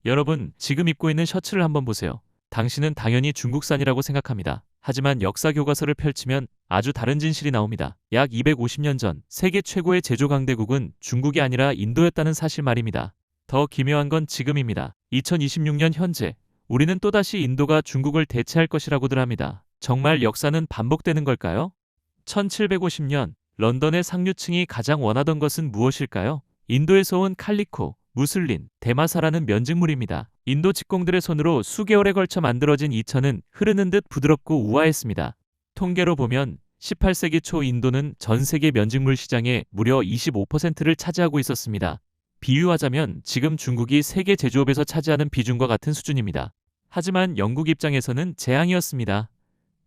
여러분, 지금 입고 있는 셔츠를 한번 보세요. 당신은 당연히 중국산이라고 생각합니다. 하지만 역사 교과서를 펼치면 아주 다른 진실이 나옵니다. 약 250년 전 세계 최고의 제조 강대국은 중국이 아니라 인도였다는 사실 말입니다. 더 기묘한 건 지금입니다. 2026년 현재 우리는 또다시 인도가 중국을 대체할 것이라고들 합니다. 정말 역사는 반복되는 걸까요? 1750년 런던의 상류층이 가장 원하던 것은 무엇일까요? 인도에서 온 칼리코, 무슬린, 대마사라는 면직물입니다. 인도 직공들의 손으로 수개월에 걸쳐 만들어진 이 천은 흐르는 듯 부드럽고 우아했습니다. 통계로 보면 18세기 초 인도는 전 세계 면직물 시장의 무려 25%를 차지하고 있었습니다. 비유하자면 지금 중국이 세계 제조업에서 차지하는 비중과 같은 수준입니다. 하지만 영국 입장에서는 재앙이었습니다.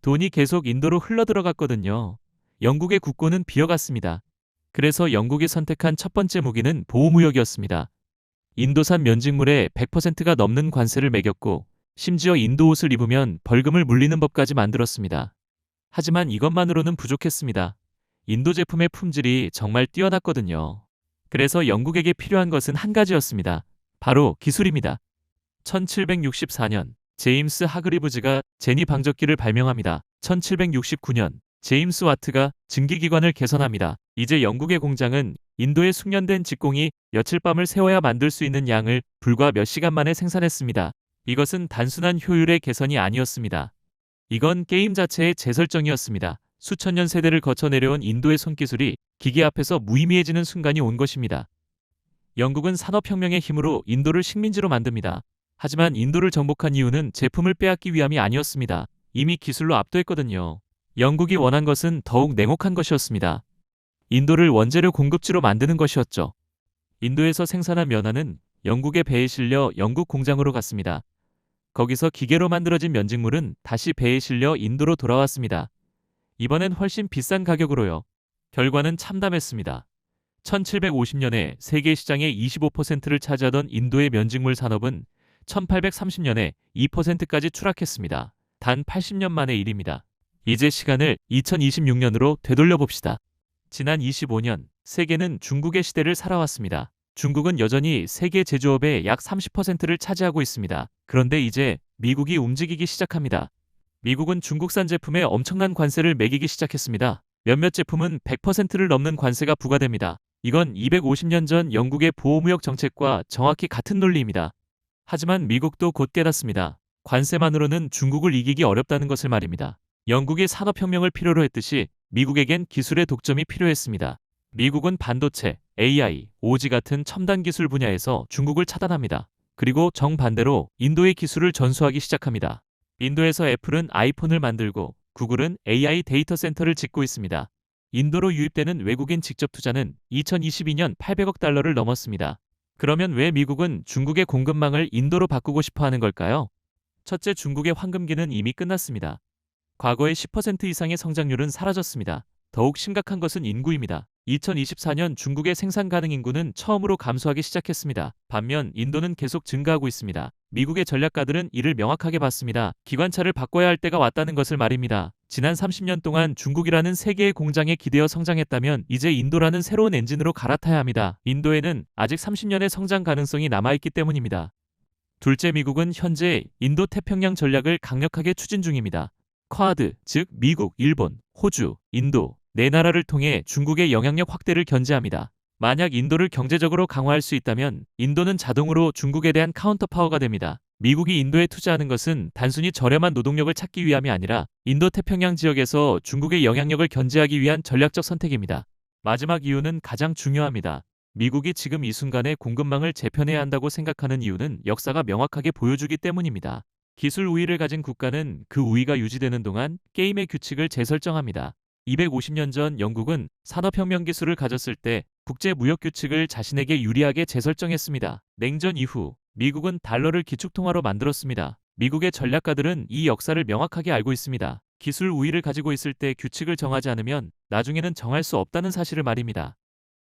돈이 계속 인도로 흘러들어갔거든요. 영국의 국고는 비어갔습니다. 그래서 영국이 선택한 첫 번째 무기는 보호무역이었습니다. 인도산 면직물에 100%가 넘는 관세를 매겼고 심지어 인도 옷을 입으면 벌금을 물리는 법까지 만들었습니다. 하지만 이것만으로는 부족했습니다. 인도 제품의 품질이 정말 뛰어났거든요. 그래서 영국에게 필요한 것은 한 가지였습니다. 바로 기술입니다. 1764년 제임스 하그리브즈가 제니 방적기를 발명합니다. 1769년 제임스 와트가 증기기관을 개선합니다. 이제 영국의 공장은 인도의 숙련된 직공이 며칠 밤을 새워야 만들 수 있는 양을 불과 몇 시간 만에 생산했습니다. 이것은 단순한 효율의 개선이 아니었습니다. 이건 게임 자체의 재설정이었습니다. 수천 년 세대를 거쳐 내려온 인도의 손기술이 기계 앞에서 무의미해지는 순간이 온 것입니다. 영국은 산업혁명의 힘으로 인도를 식민지로 만듭니다. 하지만 인도를 정복한 이유는 제품을 빼앗기 위함이 아니었습니다. 이미 기술로 압도했거든요. 영국이 원한 것은 더욱 냉혹한 것이었습니다. 인도를 원재료 공급지로 만드는 것이었죠. 인도에서 생산한 면화는 영국의 배에 실려 영국 공장으로 갔습니다. 거기서 기계로 만들어진 면직물은 다시 배에 실려 인도로 돌아왔습니다. 이번엔 훨씬 비싼 가격으로요. 결과는 참담했습니다. 1750년에 세계 시장의 25%를 차지하던 인도의 면직물 산업은 1830년에 2%까지 추락했습니다. 단 80년 만의 일입니다. 이제 시간을 2026년으로 되돌려 봅시다. 지난 25년, 세계는 중국의 시대를 살아왔습니다. 중국은 여전히 세계 제조업의 약 30%를 차지하고 있습니다. 그런데 이제 미국이 움직이기 시작합니다. 미국은 중국산 제품에 엄청난 관세를 매기기 시작했습니다. 몇몇 제품은 100%를 넘는 관세가 부과됩니다. 이건 250년 전 영국의 보호무역 정책과 정확히 같은 논리입니다. 하지만 미국도 곧 깨닫습니다. 관세만으로는 중국을 이기기 어렵다는 것을 말입니다. 영국이 산업혁명을 필요로 했듯이 미국에겐 기술의 독점이 필요했습니다. 미국은 반도체, AI, 오지 같은 첨단 기술 분야에서 중국을 차단합니다. 그리고 정반대로 인도의 기술을 전수하기 시작합니다. 인도에서 애플은 아이폰을 만들고 구글은 AI 데이터 센터를 짓고 있습니다. 인도로 유입되는 외국인 직접 투자는 2022년 800억 달러를 넘었습니다. 그러면 왜 미국은 중국의 공급망을 인도로 바꾸고 싶어 하는 걸까요? 첫째, 중국의 황금기는 이미 끝났습니다. 과거의 10% 이상의 성장률은 사라졌습니다. 더욱 심각한 것은 인구입니다. 2024년 중국의 생산 가능 인구는 처음으로 감소하기 시작했습니다. 반면 인도는 계속 증가하고 있습니다. 미국의 전략가들은 이를 명확하게 봤습니다. 기관차를 바꿔야 할 때가 왔다는 것을 말입니다. 지난 30년 동안 중국이라는 세계의 공장에 기대어 성장했다면 이제 인도라는 새로운 엔진으로 갈아타야 합니다. 인도에는 아직 30년의 성장 가능성이 남아있기 때문입니다. 둘째, 미국은 현재 인도 태평양 전략을 강력하게 추진 중입니다. 쿼드, 즉 미국, 일본, 호주, 인도 네 나라를 통해 중국의 영향력 확대를 견제합니다. 만약 인도를 경제적으로 강화할 수 있다면 인도는 자동으로 중국에 대한 카운터 파워가 됩니다. 미국이 인도에 투자하는 것은 단순히 저렴한 노동력을 찾기 위함이 아니라 인도 태평양 지역에서 중국의 영향력을 견제하기 위한 전략적 선택입니다. 마지막 이유는 가장 중요합니다. 미국이 지금 이 순간에 공급망을 재편해야 한다고 생각하는 이유는 역사가 명확하게 보여주기 때문입니다. 기술 우위를 가진 국가는 그 우위가 유지되는 동안 게임의 규칙을 재설정합니다. 250년 전 영국은 산업혁명 기술을 가졌을 때 국제무역 규칙을 자신에게 유리하게 재설정했습니다. 냉전 이후 미국은 달러를 기축통화로 만들었습니다. 미국의 전략가들은 이 역사를 명확하게 알고 있습니다. 기술 우위를 가지고 있을 때 규칙을 정하지 않으면 나중에는 정할 수 없다는 사실을 말입니다.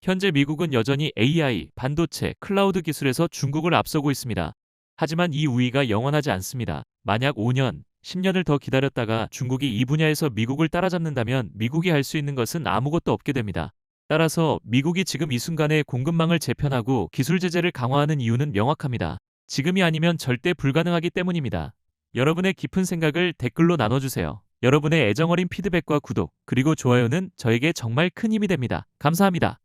현재 미국은 여전히 AI, 반도체, 클라우드 기술에서 중국을 앞서고 있습니다. 하지만 이 우위가 영원하지 않습니다. 만약 5년, 10년을 더 기다렸다가 중국이 이 분야에서 미국을 따라잡는다면 미국이 할 수 있는 것은 아무것도 없게 됩니다. 따라서 미국이 지금 이 순간에 공급망을 재편하고 기술 제재를 강화하는 이유는 명확합니다. 지금이 아니면 절대 불가능하기 때문입니다. 여러분의 깊은 생각을 댓글로 나눠주세요. 여러분의 애정어린 피드백과 구독, 그리고 좋아요는 저에게 정말 큰 힘이 됩니다. 감사합니다.